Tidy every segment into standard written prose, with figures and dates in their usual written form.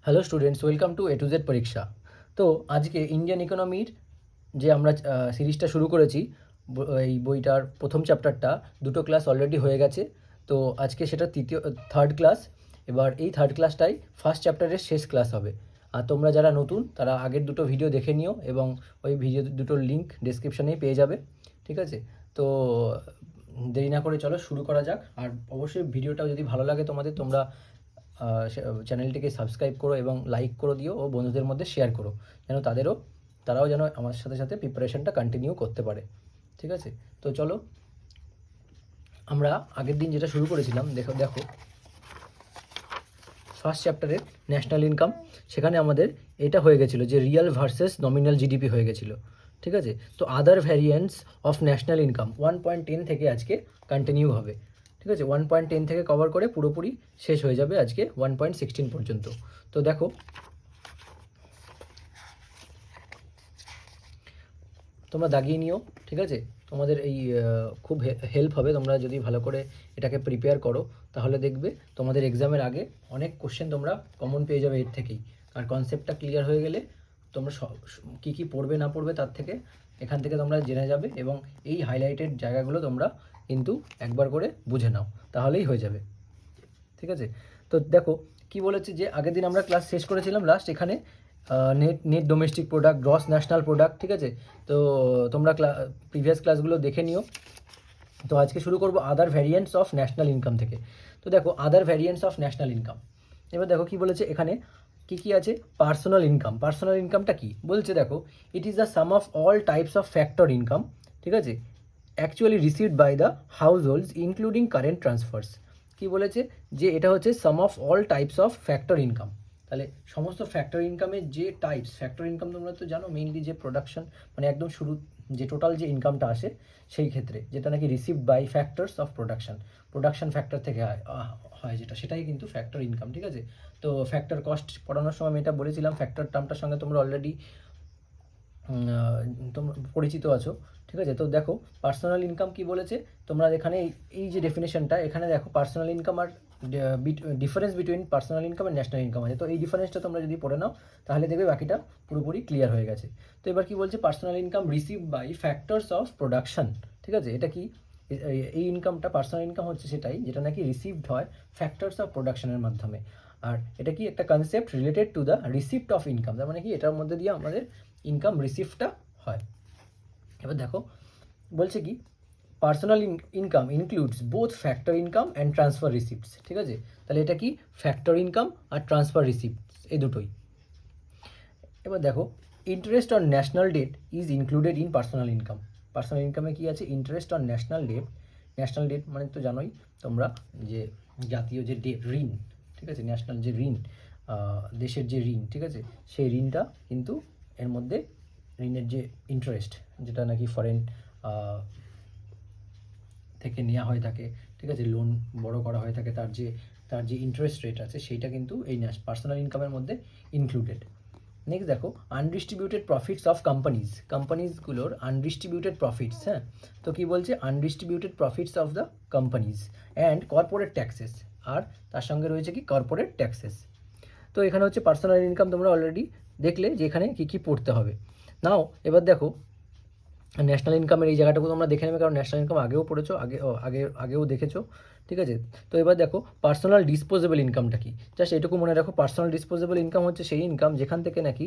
Hello students, welcome to A to Z পরীক্ষা। তো আজকে ইন্ডিয়ান ইকোনমির যে আমরা সিরিজটা শুরু করেছি, এই বইটার প্রথম চ্যাপ্টারটা দুটো ক্লাস অলরেডি হয়ে গেছে। তো আজকে সেটা থার্ড ক্লাস। এবার এই থার্ড ক্লাসটাই ফার্স্ট চ্যাপ্টারের শেষ ক্লাস হবে। আর তোমরা যারা নতুন তারা আগের দুটো ভিডিও দেখে নিও এবং ওই ভিডিও দুটোর লিঙ্ক ডেসক্রিপশনেই পেয়ে যাবে। ঠিক আছে? তো দেরি না করে চলো শুরু করা যাক। আর অবশ্যই ভিডিওটাও যদি ভালো লাগে তোমাদের, তোমরা চ্যানেলটিকে সাবস্ক্রাইব করো এবং লাইক করে দিও ও বন্ধুদের মধ্যে শেয়ার করো, যেন তারাও যেন আমার সাথে সাথে প্রিপারেশনটা কন্টিনিউ করতে পারে। ঠিক আছে? তো চলো, আমরা আগের দিন যেটা শুরু করেছিলাম, দেখো দেখো ফার্স্ট চ্যাপ্টারের ন্যাশনাল ইনকাম, সেখানে আমাদের এটা হয়ে গেছিলো যে রিয়েল ভার্সেস নমিনাল জিডিপি হয়ে গেছিলো। ঠিক আছে? তো আদার ভ্যারিয়েন্টস অফ ন্যাশনাল ইনকাম 1.10 থেকে আজকে কন্টিনিউ হবে। ঠিক আছে? 1.10 থেকে কভার করে পুরোপুরি শেষ হয়ে যাবে আজকে 1.16 পর্যন্ত। তো দেখো, তোমরা দাগিয়ে নিও। ঠিক আছে? তোমাদের এই খুব হেল্প হবে তোমরা যদি ভালো করে এটাকে প্রিপেয়ার করো, তাহলে দেখবে তোমাদের এক্সামের আগে অনেক কোশ্চেন তোমরা কমন পেয়ে যাবে এর থেকেই। আর কনসেপ্টটা ক্লিয়ার হয়ে গেলে তোমরা কী কী পড়বে না পড়বে তার থেকে এখান থেকে তোমরা জেনে যাবে, এবং এই হাইলাইটেড জায়গাগুলো তোমরা কিন্তু একবার করে বুঝে নাও, তাহলেই হয়ে যাবে। ঠিক আছে? তো দেখো কি বলেছে, যে আগের দিন আমরা ক্লাস শেষ করেছিলাম লাস্ট এখানে net net domestic product, gross national product. ঠিক আছে? তো তোমরা প্রিভিয়াস ক্লাসগুলো দেখে নিও। তো আজকে শুরু করব আদার ভ্যারিয়েন্টস অফ ন্যাশনাল ইনকাম থেকে। তো দেখো আদার ভ্যারিয়েন্টস অফ ন্যাশনাল ইনকাম, এবার দেখো কি বলেছে এখানে, কি কি আছে। পার্সোনাল ইনকাম, পার্সোনাল ইনকামটা কি বলছে দেখো, it is the sum of all types of factor income. ঠিক আছে? Actually received by the households including current transfers. কি বলেছে, যে এটা হচ্ছে sum of all types of factor income. তাহলে সমস্ত ফ্যাক্টর ইনকামের যে টাইপস, ফ্যাক্টর ইনকাম তোমরা তো জানো মেইনলি যে প্রোডাকশন, মানে একদম শুরু যে টোটাল যে ইনকামটা আসে সেই ক্ষেত্রে, যেটা নাকি received by factors of production, production factor থেকে হয় যেটা, সেটাই কিন্তু ফ্যাক্টর ইনকাম। ঠিক আছে? তো ফ্যাক্টর কস্ট পড়ানোর সময় আমি এটা বলেছিলাম, ফ্যাক্টর টার্মটার সঙ্গে তোমরা অলরেডি তোমরা পরিচিত আছো। ঠিক আছে? তো দেখো পার্সোনাল ইনকাম কি বলেছে, তোমরা এখানে এই যে ডেফিনেশনটা এখানে দেখো, পার্সোনাল ইনকাম আর ডিফারেন্স বিটুইন পার্সোনাল ইনকাম আর ন্যাশনাল ইনকাম আছে। তো এই ডিফারেন্সটা তোমরা যদি পড়ে নাও, তাহলে দেখবে বাকিটা পুরোপুরি ক্লিয়ার হয়ে গেছে। তো এবার কি বলছে, personal income receive by factors of production. ঠিক আছে? এটা কি, এই ইনকামটা পার্সোনাল ইনকাম হচ্ছে সেটাই যেটা নাকি রিসিভড হয় ফ্যাক্টরস অফ প্রোডাকশনের মাধ্যমে। আর এটা কি একটা concept related to the receipt of income, তার মানে কি এটার মধ্যে দিয়ে আমাদের ইনকাম রিসিপ্টটা হয়। এবার দেখো বলছে কি, personal income includes both factor income and transfer receipts. ঠিক আছে? তাহলে এটা কি, ফ্যাক্টর ইনকাম আর ট্রান্সফার রিসিপ্টস এই দুটোই। এবার দেখো, interest on national debt is included in personal income. Personal ইনকামে কী আছে, interest on national debt. National debt মানে তো জানোই তোমরা, যে জাতীয় যে ঋণ। ঠিক আছে? ন্যাশনাল যে ঋণ, দেশের যে ঋণ। ঠিক আছে? সেই ঋণটা কিন্তু এর মধ্যে ঋণের যে ইন্টারেস্ট, যেটা নাকি ফরেন থেকে নেওয়া হয়ে থাকে। ঠিক আছে? লোন বড় করা হয়ে থাকে, তার যে ইন্টারেস্ট রেট আছে সেইটা কিন্তু এই পার্সোনাল ইনকামের মধ্যে ইনক্লুডেড। নেক্সট দেখো, আনডিস্ট্রিবিউটেড প্রফিটস অফ কোম্পানিজগুলোর আনডিস্ট্রিবিউটেড প্রফিটস। হ্যাঁ, তো কী বলছে, undistributed profits of the companies and corporate taxes. আর তার সঙ্গে রয়েছে কি, কর্পোরেট ট্যাক্সেস। তো এখানে হচ্ছে পার্সোনাল ইনকাম, তোমরা অলরেডি দেখলে যে এখানে কী কী পড়তে হবে। নাও এবার দেখো ন্যাশনাল ইনকামের এই জায়গাটাকে তোমরা দেখে নেবে, কারণ ন্যাশনাল ইনকাম আগেও পড়েছো, আগেও দেখেছো। ঠিক আছে? তো এবার দেখো পার্সোনাল ডিসপোজেবল ইনকামটা কি, জাস্ট এটুকু মনে রাখো, পার্সোনাল ডিসপোজেবল ইনকাম হচ্ছে সেই ইনকাম যেখান থেকে নাকি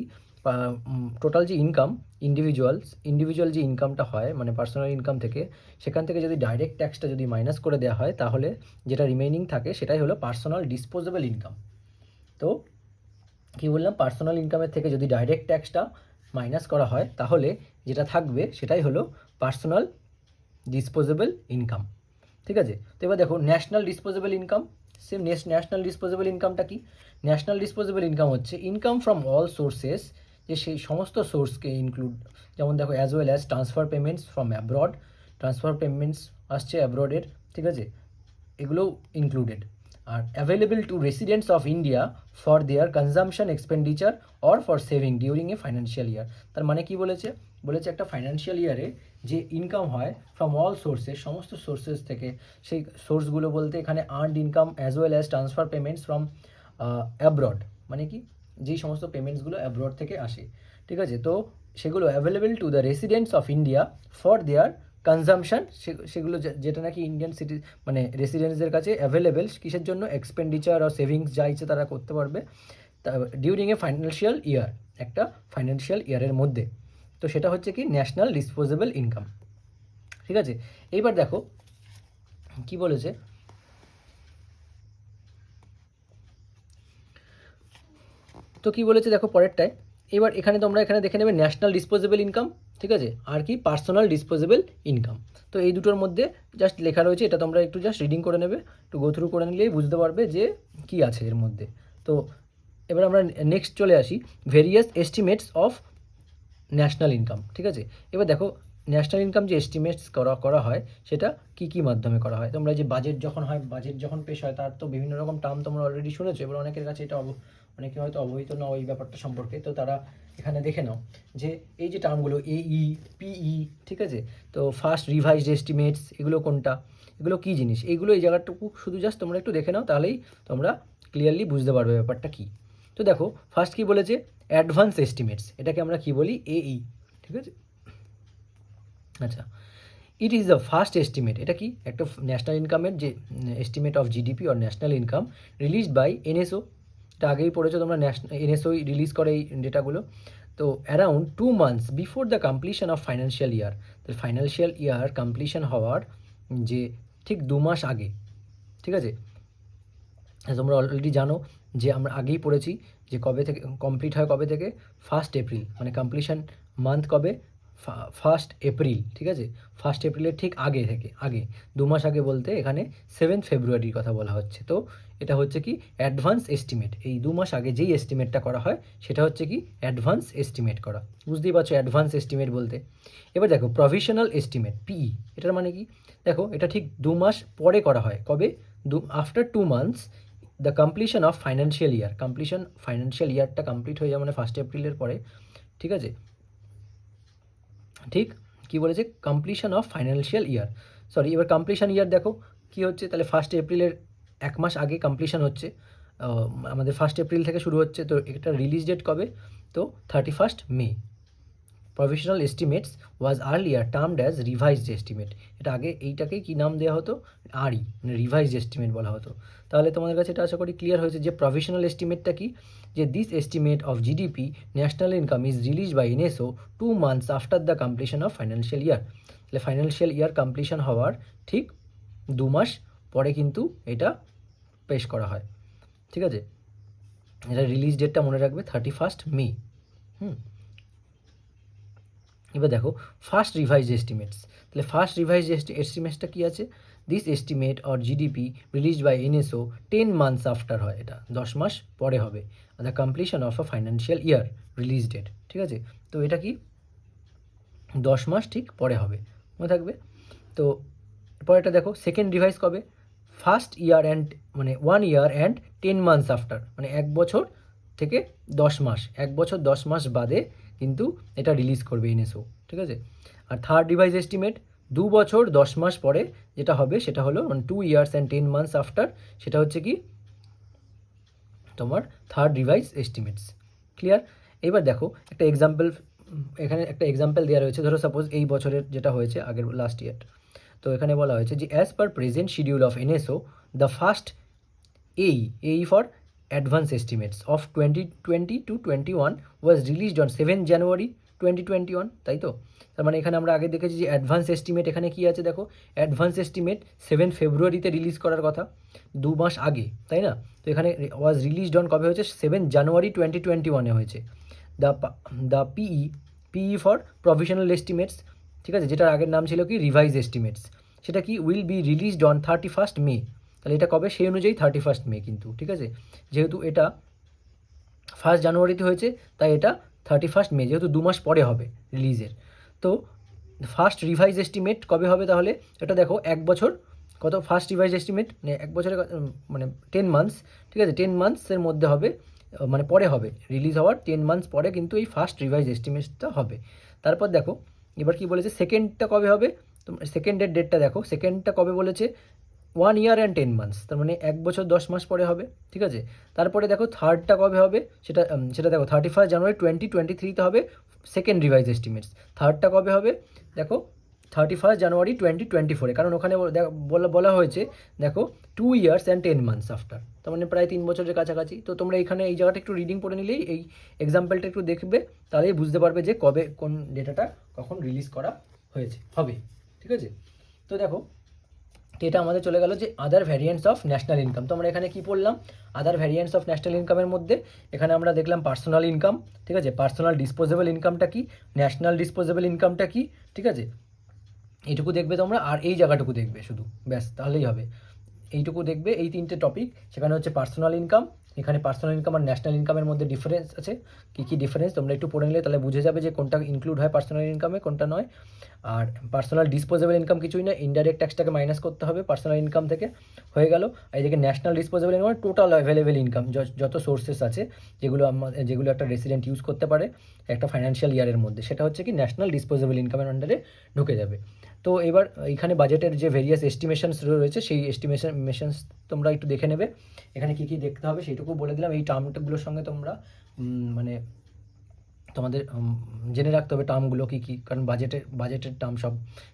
টোটাল যে ইনকাম, ইন্ডিভিজুয়াল যে ইনকামটা হয় মানে পার্সোনাল ইনকাম থেকে, সেখান থেকে যদি ডাইরেক্ট ট্যাক্সটা যদি মাইনাস করে দেওয়া হয়, তাহলে যেটা রিমেইনিং থাকে সেটাই হলো পার্সোনাল ডিসপোজেবল ইনকাম। তো কী বললাম, পার্সোনাল ইনকামের থেকে যদি ডাইরেক্ট ট্যাক্সটা মাইনাস করা হয়, তাহলে যেটা থাকবে সেটাই হলো পার্সোনাল ডিসপোজেবল ইনকাম। ঠিক আছে? তো এবার দেখো national disposable income, same national disposable ইনকামটা কি, ন্যাশনাল ডিসপোজেবল ইনকাম হচ্ছে ইনকাম ফ্রম অল সোর্সেস, যে সেই সমস্ত সোর্সকে ইনক্লুড, যেমন দেখো as well as transfer payments from abroad, transfer payments আসছে অ্যাব্রডের। ঠিক আছে? এগুলোও included. R available to residents of India for their consumption expenditure or for saving during a financial year. তার মানে কি বলেছে, একটা ফাইন্যান্সিয়াল ইয়ারে যে ইনকাম হয় ফ্রম অল সোর্সেস, সমস্ত সোর্সেস থেকে, সেই সোর্সগুলো বলতে এখানে earned income as well as transfer payments from abroad, মানে কি, যেই সমস্ত পেমেন্টসগুলো অ্যাব্রড থেকে আসে, ঠিক আছে? তো সেগুলো available to the residents of India for their consumption, সেগুলো যেটা নাকি ইন্ডিয়ান সিটি মানে রেসিডেন্টসদের কাছে অ্যাভেলেবেল কিসের জন্য, এক্সপেন্ডিচার আর সেভিংস যা ইচ্ছে তারা করতে পারবে ডিউরিং এ ফাইন্যান্সিয়াল ইয়ার, একটা ফাইন্যান্সিয়াল ইয়ারের মধ্যে। তো সেটা হচ্ছে কি ন্যাশনাল ডিসপোজেবল ইনকাম, ঠিক আছে? এইবার দেখো কি বলেছে, তো কি বলেছে দেখো পরেরটায়। এবার এখানে তোমরা এখানে দেখে নেবে ন্যাশনাল ডিসপোজেবল ইনকাম, ঠিক আছে, আর কি পার্সোনাল ডিসপোজেবল ইনকাম। তো এই দুটোর মধ্যে জাস্ট লেখা রয়েছে, এটা তোমরা একটু জাস্ট রিডিং করে নেবে, একটু গো থ্রু করে নিলেই বুঝতে পারবে যে কি আছে এর মধ্যে। তো এবার আমরা নেক্সট চলে আসি, various estimates of national income, ঠিক আছে? এবার দেখো ন্যাশনাল ইনকাম যে এস্টিমেটস করা হয় সেটা কী মাধ্যমে করা হয়। তোমরা যে বাজেট যখন হয়, বাজেট যখন পেশ হয়, তার তো বিভিন্ন রকম টার্ম তোমরা অলরেডি শুনেছো। এবার অনেকের কাছে এটা অনেকে হয়তো অবহিত না ওই ব্যাপারটা সম্পর্কে, তো তারা এখানে দেখে নাও যে এই যে টার্মগুলো এই পিই, ঠিক আছে? তো ফার্স্ট রিভাইজড এস্টিমেটস, এগুলো কোনটা, এগুলো কী জিনিস, এইগুলো এই জায়গাটুকু শুধু জাস্ট তোমরা একটু দেখে নাও, তাহলেই তোমরা ক্লিয়ারলি বুঝতে পারবে ব্যাপারটা কী। তো দেখো ফার্স্ট কী বলেছে, অ্যাডভান্স এস্টিমেটস, এটাকে আমরা কী বলি, এই, ঠিক আছে? আচ্ছা, it is the first estimate, এটা কি একটা ন্যাশনাল ইনকামের যে estimate of GDP or national income released by NSO, এটা আগেই পড়েছো তোমরা, এনএসও রিলিজ করে এই ডেটাগুলো। তো around 2 months before the completion of financial year, তাহলে ফাইন্যান্সিয়াল ইয়ার কমপ্লিশন হওয়ার যে ঠিক 2 মাস আগে, ঠিক আছে? তোমরা অলরেডি জানো যে আমরা আগেই পড়েছি যে কবে থেকে কমপ্লিট হয়, কবে থেকে, 1 এপ্রিল, মানে কমপ্লিশন মান্থ কবে, 1 এপ্রিল, ঠিক আছে? 1 এপ্রিলের ঠিক আগে 2 মাস আগে বলতে এখানে 7 ফেব্রুয়ারির কথা বলা হচ্ছে। তো এটা হচ্ছে কি অ্যাডভান্স এস্টিমেট, এই 2 মাস আগে যেই এস্টিমেটটা করা হয় সেটা হচ্ছে কি অ্যাডভান্স এস্টিমেট করা, বুঝতেই পারছো অ্যাডভান্স এস্টিমেট বলতে। এবার দেখো প্রভিশনাল এস্টিমেট পিই, এটার মানে কি, দেখো এটা ঠিক 2 মাস পরে করা হয়, কবে, after 2 months the completion of financial year, financial ইয়ারটা কমপ্লিট হয়ে যাওয়া মানে 1 এপ্রিলের পরে, ঠিক আছে? ঠিক কি বলেছে, completion of financial year, sorry এবার কমপ্লিশন ইয়ার দেখো কি হচ্ছে, তাহলে 1 এপ্রিলের 1 মাস আগে কমপ্লিশন হচ্ছে, আমাদের 1 এপ্রিল থেকে শুরু হচ্ছে। তো এটা রিলিজ ডেট কবে, তো 31 May. Provisional estimates was earlier termed as revised estimate, এটা আগে এইটাকেই কী নাম দেওয়া হতো, মানে রিভাইজড এস্টিমেট বলা হতো। তাহলে তোমাদের কাছে এটা আশা করি ক্লিয়ার হয়েছে যে প্রভিশনাল এস্টিমেটটা কি, যে this estimate of GDP national income is release by NSO 2 months after the completion of financial year, তাহলে ফাইন্যান্সিয়াল ইয়ার কমপ্লিশন হওয়ার ঠিক 2 মাস পরে কিন্তু এটা পেশ করা হয়, ঠিক আছে? এটা রিলিজ ডেটটা মনে রাখবে 31 মে। এবার দেখো ফার্স্ট রিভাইজ এস্টিমেটস, তাহলে ফার্স্ট রিভাইজ এস্টিমেটসটা কী আছে, this estimate or GDP released by NSO 10 months after হয়, এটা 10 মাস পরে হবে, the completion of a financial year release date, ঠিক আছে? তো এটা কি 10 মাস ঠিক পরে হবে, মনে থাকবে। তো পরেরটা দেখো সেকেন্ড রিভাইজ কবে, 1 year অ্যান্ড মানে 1 year অ্যান্ড 10 months আফটার, মানে 1 বছর থেকে 10 মাস, 1 বছর 10 মাস বাদে কিন্তু এটা রিলিজ করবে এনএসও, ঠিক আছে? আর থার্ড রিভাইজ এস্টিমেট 2 বছর 10 মাস পরে যেটা হবে সেটা হলো মানে 2 years অ্যান্ড 10 months আফটার, সেটা হচ্ছে কি তোমার থার্ড রিভাইজ এস্টিমেটস, ক্লিয়ার? এবার দেখো একটা এক্সাম্পল, এখানে একটা এক্সাম্পল দেওয়া রয়েছে, ধরো সাপোজ এই বছরের যেটা হয়েছে আগের লাস্ট ইয়ার, তো এখানে বলা হয়েছে যে as per present schedule of NSO the first এই for advance estimates of 2020 to 21 was released on 7 January 2021, তাই তো? তার মানে এখানে আমরা আগে দেখেছি যে অ্যাডভান্স এস্টিমেট এখানে কী আছে, দেখো অ্যাডভান্স এস্টিমেট 7 ফেব্রুয়ারিতে রিলিজ করার কথা, 2 মাস আগে, তাই না? তো এখানে ওয়াজ রিলিজড অন কবে হয়েছে, 7 জানুয়ারি 2021 হয়েছে। দ্য পিই ফর প্রভিশনাল এস্টিমেটস, ঠিক আছে, যেটার আগের নাম ছিল কি রিভাইজ এস্টিমেটস, সেটা কি উইল বি রিলিজড অন 31 মে, তাহলে এটা কবে, সেই অনুযায়ী 31 মে কিন্তু, ঠিক আছে? যেহেতু এটা 1 জানুয়ারিতে হয়েছে তাই এটা 31 মে, যেহেতু 2 মাস পরে হবে রিলিজের। তো ফার্স্ট রিভাইজ এস্টিমেট কবে হবে তাহলে, এটা দেখো 1 বছর, কত ফার্স্ট রিভাইজ এস্টিমেট মানে 1 বছরের মানে 10 months, ঠিক আছে? 10 monthsের মধ্যে হবে, মানে পরে হবে, রিলিজ হওয়ার 10 months পরে কিন্তু এই ফার্স্ট রিভাইজ এস্টিমেটটা হবে। তারপর দেখো এবার কি বলেছে, সেকেন্ডটা কবে হবে, তো সেকেন্ডের ডেটটা দেখো, সেকেন্ডটা কবে বলেছে, 1 year and 10 months, তার মানে 1 বছর 10 মাস পরে হবে, ঠিক আছে। তারপরে দেখো থার্ডটা কবে হবে, সেটা দেখো 31 জানুয়ারি 2023 হবে সেকেন্ড রিভাইজ এস্টিমেটস। থার্ডটা কবে হবে দেখো 31 জানুয়ারি 2024, কারণ ওখানে বলা হয়েছে দেখো 2 years and 10 months আফটার, তার মানে প্রায় 3 বছরের কাছাকাছি। তো তোমরা এখানে এই জায়গাটা একটু রিডিং পড়ে নিলেই, এই এক্সাম্পলটা একটু দেখবে, তাহলেই বুঝতে পারবে যে কবে কোন ডেটাটা কখন রিলিজ করা হবে, ঠিক আছে। তো দেখো এটা আমাদের চলে গেল যে আদার ভ্যারিয়েন্টস অফ ন্যাশনাল ইনকাম। তো আমরা এখানে কি পড়লাম, আদার ভ্যারিয়েন্টস অফ ন্যাশনাল ইনকামের মধ্যে এখানে আমরা দেখলাম পার্সোনাল ইনকাম, ঠিক আছে, পার্সোনাল ডিসপোজেবল ইনকামটা কি, ন্যাশনাল ডিসপোজেবল ইনকামটা কি, ঠিক আছে, এইটুকু দেখবে তোমরা, আর এই জায়গাটুকু দেখবে শুধু, ব্যাস তাহলেই হবে। এইটুকু দেখবে, এই 3টে টপিক। সেখানে হচ্ছে পার্সোনাল ইনকাম, এখানে পার্সোনাল ইনকাম আর ন্যাশনাল ইনকামের মধ্যে ডিফারেন্স আছে, কী ডিফারেন্স তোমরা একটু পড়ে নিলে তাহলে বুঝে যাবে যে কোনটা ইনক্লুড হয় পার্সোনাল ইনকামে, কোনটা নয়। আর পার্সোনাল ডিসপোজেবল ইনকাম কিছুই না, ইনডাইরেক্ট ট্যাক্সটাকে মাইনাস করতে হবে পার্সোনাল ইনকাম থেকে, হয়ে গেল। আর এদিকে national disposable income total available income, যত সোর্সেস আছে যেগুলো একটা রেসিডেন্ট ইউজ করতে পারে একটা ফাইন্যান্সিয়াল ইয়ারের মধ্যে, সেটা হচ্ছে কি ন্যাশনাল ডিসপোজেবল ইনকামের আন্ডারে ঢুকে যাবে। তো এবার এখানে বাজেটের যে ভেরিয়াস এস্টিমেশনস রয়েছে, সেই এস্টিমেশনস তোমরা একটু দেখে নেবে। এখানে কী কী দেখতে হবে সেইটুকু বলে দিলাম। এই টার্মগুলোর সঙ্গে তোমরা মানে তোমাদের জেনে রাখতে হবে টার্মগুলো কী কী, কারণ বাজেটের টার্ম সব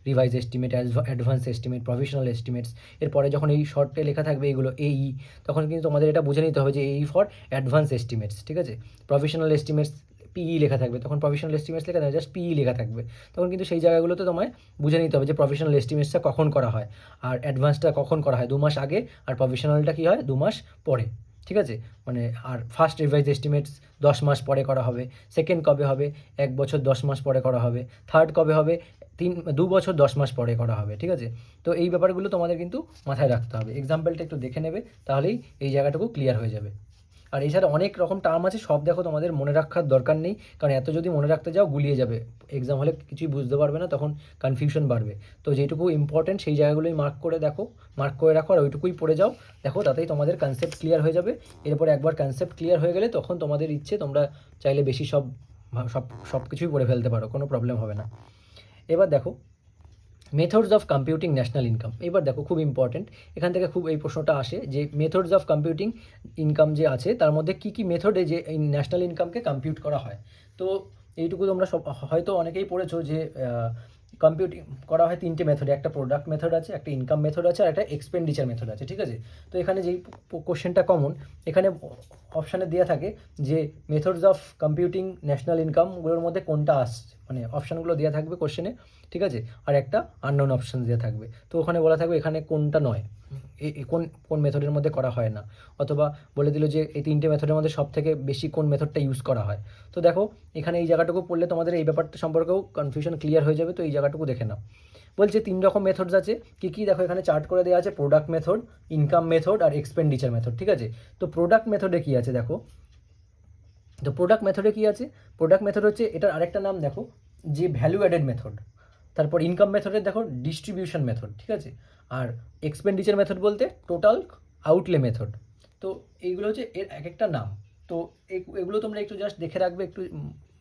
revise estimate, advance estimate, provisional estimates, এরপরে যখন এই শর্টে লেখা থাকবে এইগুলো এই, তখন কিন্তু তোমাদের এটা বুঝে নিতে হবে যে এই ফর অ্যাডভান্স এস্টিমেটস, ঠিক আছে। প্রভিশনাল এস্টিমেটস পিই লেখা থাকবে, তখন প্রভিশনাল এস্টিমেটস লেখা থাকবে, জাস্ট পিই লেখা থাকবে, তখন কিন্তু সেই জায়গাগুলোতে তোমায় বুঝে নিতে হবে যে প্রভিশনাল এস্টিমেটসটা কখন করা হয় আর অ্যাডভান্সটা কখন করা হয়, 2 মাস আগে, আর প্রভিশনালটা কী হয় 2 মাস পরে, ঠিক আছে। মানে আর ফার্স্ট রিভাইজ এস্টিমেটস 10 মাস পরে করা হবে, সেকেন্ড কবে হবে 1 বছর 10 মাস পরে করা হবে, থার্ড কবে হবে 2 বছর 10 মাস পরে করা হবে, ঠিক আছে। তো এই ব্যাপারগুলো তোমাদের কিন্তু মাথায় রাখতে হবে, এক্সাম্পলটা একটু দেখে নেবে, তাহলেই এই জায়গাটুকু ক্লিয়ার হয়ে যাবে। আর এছাড়া অনেক রকম টার্ম আছে, সব দেখো তোমাদের মনে রাখার দরকার নেই, কারণ এত যদি মনে রাখতে যাও গুলিয়ে যাবে, এক্সাম হলে কিছুই বুঝতে পারবে না, তখন কনফিউশন বাড়বে। তো যেটুকু ইম্পর্টেন্ট সেই জায়গাগুলোই মার্ক করে রাখো, আর ওইটুকুই পড়ে যাও, দেখো তাতেই তোমাদের কনসেপ্ট ক্লিয়ার হয়ে যাবে। এরপর একবার কনসেপ্ট ক্লিয়ার হয়ে গেলে তখন তোমাদের ইচ্ছে, তোমরা চাইলে বেশি সব কিছুই পড়ে ফেলতে পারো, কোনো প্রবলেম হবে না। এবার দেখো methods of computing national income. এবার দেখো খুব ইম্পর্টেন্ট, এখান থেকে খুব এই প্রশ্নটা আসে যে মেথডস অফ কম্পিউটিং ইনকাম যে আছে তার মধ্যে কী কী মেথডে যে এই ন্যাশনাল ইনকামকে কম্পিউট করা হয়। তো এইটুকু তোমরা হয়তো অনেকেই পড়েছো যে কম্পিউটিং করা হয় 3টে মেথডে, একটা প্রোডাক্ট মেথড আছে, একটা ইনকাম মেথড আছে, আর একটা এক্সপেন্ডিচার মেথড আছে, ঠিক আছে। তো এখানে যেই কোশ্চেনটা কমন, এখানে অপশানে দেওয়া থাকে যে মেথডস অফ কম্পিউটিং ন্যাশনাল ইনকামগুলোর মধ্যে কোনটা আসছে, মানে অপশানগুলো দেওয়া থাকবে কোশ্চেনে, ঠিক আছে, আর একটা আননোন অপশান দেওয়া থাকবে। তো ওখানে বলা থাকবে এখানে কোনটা নয়, কোন মেথডের মধ্যে করা হয় না, অথবা বলে দিল যে এই 3টে মেথডের মধ্যে সব থেকে বেশি কোন মেথডটা ইউজ করা হয়। তো দেখো এখানে এই জায়গাটুকু পড়লে তোমাদের এই ব্যাপারটা সম্পর্কেও কনফিউশন ক্লিয়ার হয়ে যাবে। তো এই জায়গাটুকু দেখে নাও। বলছে 3 রকম মেথডস আছে, কী দেখো এখানে চার্ট করে দেওয়া আছে, প্রোডাক্ট মেথড, ইনকাম মেথড আর এক্সপেন্ডিচার মেথড, ঠিক আছে। তো প্রোডাক্ট মেথডে কী আছে দেখো, তো প্রোডাক্ট মেথডে কী আছে, প্রোডাক্ট মেথড হচ্ছে এটার আরেকটা নাম দেখো যে ভ্যালু অ্যাডেড মেথড। তারপর ইনকাম মেথডের দেখো ডিস্ট্রিবিউশন মেথড, ঠিক আছে। আর এক্সপেন্ডিচার মেথড বলতে টোটাল আউটলে মেথড। তো এইগুলো হচ্ছে এর এক একটা নাম। তো এগুলো তোমরা একটু জাস্ট দেখে রাখবে, একটু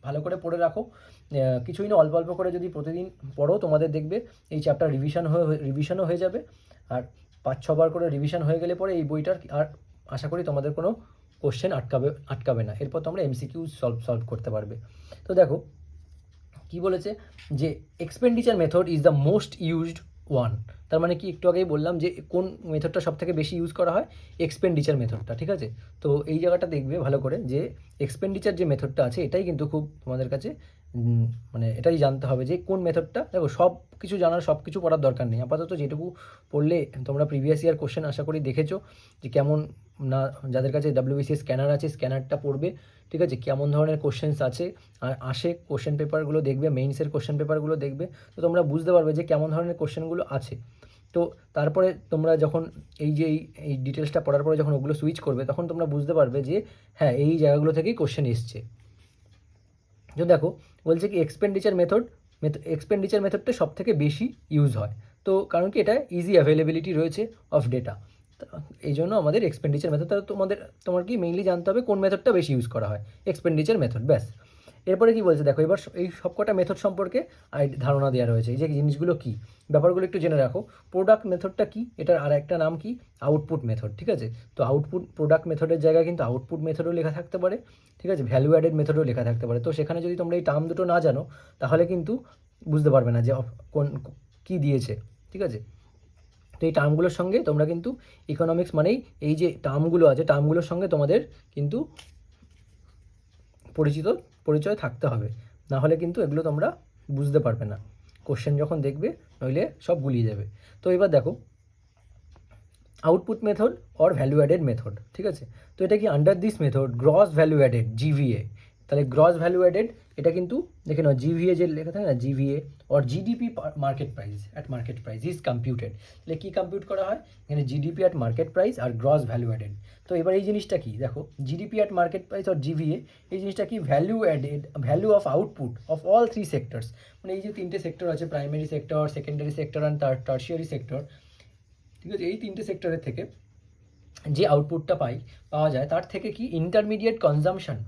ভালো করে পড়ে রাখো, কিছুই না, অল্প অল্প করে যদি প্রতিদিন পড়ো তোমাদের দেখবে এই চ্যাপ্টার রিভিশনও হয়ে যাবে। আর 5-6 বার করে রিভিশন হয়ে গেলে পরে এই বইটার আর আশা করি তোমাদের কোনো কোশ্চেন আটকাবে না, এরপর তোমরা এমসিকিউ সলভ করতে পারবে। তো দেখো কি বলেছে যে expenditure method is the most used one. তার মানে কি, একটু আগেই বললাম যে কোন মেথডটা সব থেকে বেশি ইউজ করা হয়, এক্সপেন্ডিচার মেথডটা, ঠিক আছে। তো এই জায়গাটা দেখবে ভালো করে যে এক্সপেন্ডিচার যে মেথডটা আছে এটাই কিন্তু খুব তোমাদের কাছে মানে এটাই জানতে হবে যে কোন মেথডটা। দেখো সব কিছু জানার, সব কিছু পড়ার দরকার নেই, আপাতত যেটুকু পড়লে তোমরা প্রিভিয়াস ইয়ার কোশ্চেন আশা করি দেখেছো যে কেমন না, যাদের কাছে WBCS স্ক্যানার আছে স্ক্যানারটা পড়বে, ঠিক আছে, কেমন ধরনের কোশ্চেন্স আছে আর আসে কোশ্চেন পেপারগুলো দেখবে, মেইনসের কোশ্চেন পেপারগুলো দেখবে, তো তোমরা বুঝতে পারবে যে কেমন ধরনের কোশ্চেনগুলো আছে। তো তারপরে তোমরা যখন এই ডিটেলসটা পড়ার পরে যখন ওগুলো সুইচ করবে তখন তোমরা বুঝতে পারবে যে হ্যাঁ এই জায়গাগুলো থেকেই কোশ্চেন এসছে। তো দেখো বলছে কি এক্সপেন্ডিচার মেথডটা সব থেকে বেশি ইউজ হয়, তো কারণ কি এটা ইজি অ্যাভেলেবিলিটি রয়েছে অফ ডেটা, এই জন্য আমাদের এক্সপেন্ডিচার মেথড। তোমার কি মেইনলি জানতে হবে কোন মেথডটা বেশি ইউজ করা হয়, এক্সপেন্ডিচার মেথড, ব্যাস। এরপরে কি বলছে দেখো, এবার এই সবকটা মেথড সম্পর্কে ধারণা দেওয়া রয়েছে। এই যে জিনিসগুলো কি, ব্যাপারগুলো একটু জেনে রাখো। প্রোডাক্ট মেথডটা কি, এটার আর একটা নাম কি, আউটপুট মেথড, ঠিক আছে। তো আউটপুট, প্রোডাক্ট মেথডের জায়গায় কিন্তু আউটপুট মেথডও লেখা থাকতে পারে, ঠিক আছে, ভ্যালু অ্যাডেড মেথডও লেখা থাকতে পারে। তো সেখানে যদি তোমরা এই টার্ম দুটো না জানো তাহলে কিন্তু বুঝতে পারবে না যে কোন কী দিয়েছে, ঠিক আছে। তো এই টার্মগুলোর সঙ্গে তোমরা কিন্তু ইকোনমিক্স মানেই এই যে টার্মগুলো আছে, টার্মগুলোর সঙ্গে তোমাদের কিন্তু পরিচয় থাকতে হবে, না হলে কিন্তু এগুলো তোমরা বুঝতে পারবে না, কোশ্চেন যখন দেখবে, নইলে সব গুলিয়ে যাবে। তো এবার দেখো output method or value added method, ঠিক আছে। তো এটা কি, under this method gross value added জিভিএ, তাহলে গ্রস ভ্যালু অ্যাডেড এটা কিন্তু দেখে নাও, জিভিএ যে লেখা থাকে না, GVA or GDP market price at market price is computed. তাহলে কী কম্পিউট করা হয় এখানে, জিডিপি অ্যাট মার্কেট প্রাইস আর গ্রস ভ্যালু অ্যাডেড। তো এবার এই জিনিসটা কি দেখো, GDP at market price or GVA, এই জিনিসটা কি, value added, value of output of all three sectors, মানে এই যে তিনটে সেক্টর আছে, primary sector, secondary sector and tertiary sector, ঠিক আছে, এই তিনটে সেক্টরের থেকে যে আউটপুটটা পাওয়া যায় তার থেকে কি, intermediate consumption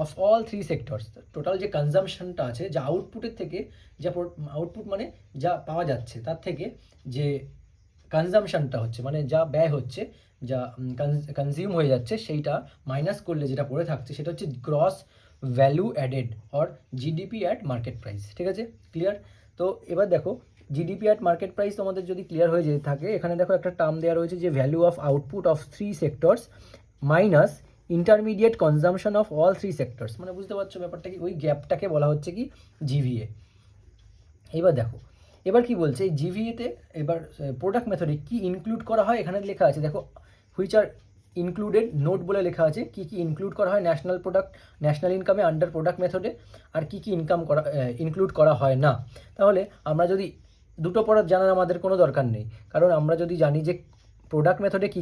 of all three sectors, total যে কনজামশনটা আছে, যা আউটপুটের থেকে, যা আউটপুট মানে যা পাওয়া যাচ্ছে তার থেকে যে কনজামশনটা হচ্ছে, মানে যা ব্যয় হচ্ছে, যা কনজিউম হয়ে যাচ্ছে, সেইটা মাইনাস করলে যেটা পড়ে থাকছে সেটা হচ্ছে gross value added or GDP at market price, ঠিক আছে, ক্লিয়ার। তো এবার দেখো জিডিপি অ্যাট মার্কেট প্রাইস তোমাদের যদি ক্লিয়ার হয়ে যেতে থাকে, এখানে দেখো একটা টার্ম দেওয়া রয়েছে যে value of output of three sectors minus intermediate consumption of all three sectors, মানে বুঝতে পারছো ব্যাপারটা কি, ওই গ্যাপটাকে বলা হচ্ছে কি জিভিএ। এবার দেখো এবার কি বলছে, এই জিভিএতে এবার প্রোডাক্ট মেথডে কি ইনক্লুড করা হয়, এখানে লেখা আছে দেখো, হুইচ আর ইনক্লুডেড নোট বলে লেখা আছে, কি কি ইনক্লুড করা হয় ন্যাশনাল ইনকামে আন্ডার প্রোডাক্ট মেথডে, আর কি কি ইনক্লুড করা হয় না। তাহলে আমরা যদি দুটো পড়া জানার আমাদের কোনো দরকার নেই, কারণ আমরা যদি জানি যে প্রোডাক্ট মেথডে কী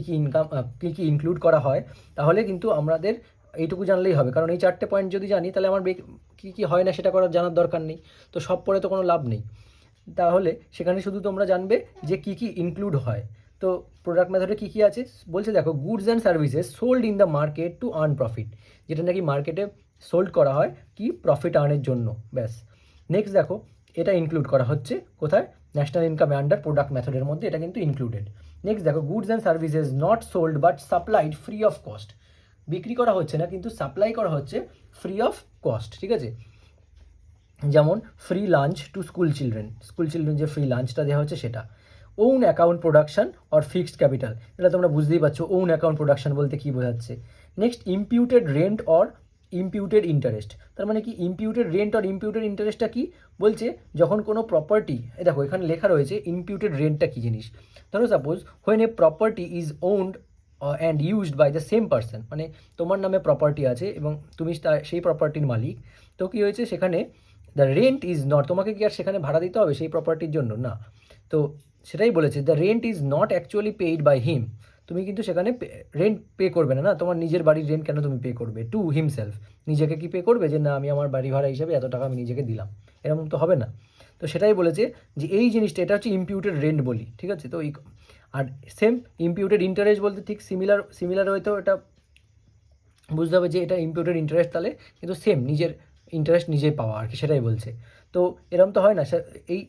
কী ইনক্লুড করা হয়, তাহলে কিন্তু আমাদের এইটুকু জানলেই হবে, কারণ এই চারটে পয়েন্ট যদি জানি তাহলে আমার কী কী হয় না সেটা জানার দরকার নেই, তো সব পড়ে তো কোনো লাভ নেই। তাহলে সেখানে শুধু তোমরা জানবে যে কী কী ইনক্লুড হয়। তো প্রোডাক্ট মেথডে কী কী আছে বলছে দেখো, goods and services sold in the market to earn profit, যেটা নাকি মার্কেটে সোল্ড করা হয় কি, প্রফিট আর্নের জন্য, ব্যাস। নেক্সট দেখো এটা ইনক্লুড করা হচ্ছে কোথায়, ন্যাশনাল ইনকাম আন্ডার প্রোডাক্ট মেথডের মধ্যে এটা কিন্তু ইনক্লুডেড। নেক্সট দেখো, goods and services not sold but supplied free of cost, বিক্রি করা হচ্ছে না কিন্তু সাপ্লাই করা হচ্ছে ফ্রি অফ কস্ট, ঠিক আছে। যেমন free lunch to school children যে ফ্রি লাঞ্চটা দেওয়া হচ্ছে সেটা। Own account production or fixed capital, এটা তোমরা বুঝতেই পারছো ওন অ্যাকাউন্ট প্রোডাকশন বলতে কী বোঝাচ্ছে। নেক্সট ইমপিউটেড রেন্ট অর ইমপিউটেড ইন্টারেস্ট, তার মানে কি ইমপিউটেড রেন্ট অর ইমপিউটেড ইন্টারেস্টটা কি বলছে, যখন কোনো প্রপার্টি, দেখো এখানে লেখা রয়েছে ইমপিউটেড রেন্টটা কী জিনিস। ধরো suppose when a property is owned and used by the same person, মানে তোমার নামে প্রপার্টি আছে এবং তুমি সেই প্রপার্টির মালিক, তো কী হয়েছে সেখানে দ্য রেন্ট ইজ নট, তোমাকে কি আর সেখানে ভাড়া দিতে হবে সেই প্রপার্টির জন্য না, তো সেটাই বলেছে the rent is not actually paid by him, তুমি কিন্তু সেখানে রেন্ট পে করবে না, তোমার নিজের বাড়ির রেন্ট কেন তুমি পে করবে, টু হিমসেলফ, নিজেকে কি পে করবে যে না আমি আমার বাড়ি ভাড়া হিসাবে এত টাকা আমি নিজেকে দিলাম, এরকম তো হবে না। তো সেটাই বলেছে যে এই জিনিসটা এটা হচ্ছে ইমপিউটেড রেন্ট বলি, ঠিক আছে। তো আর সেম ইমপিউটেড ইন্টারেস্ট বলতে ঠিক সিমিলার হয়তো এটা বুঝতে হবে যে এটা ইমপিউটেড ইন্টারেস্ট, তাহলে কিন্তু সেম নিজের ইন্টারেস্ট নিজেই পাওয়া আর কি, সেটাই বলছে। তো এরকম তো হয় না,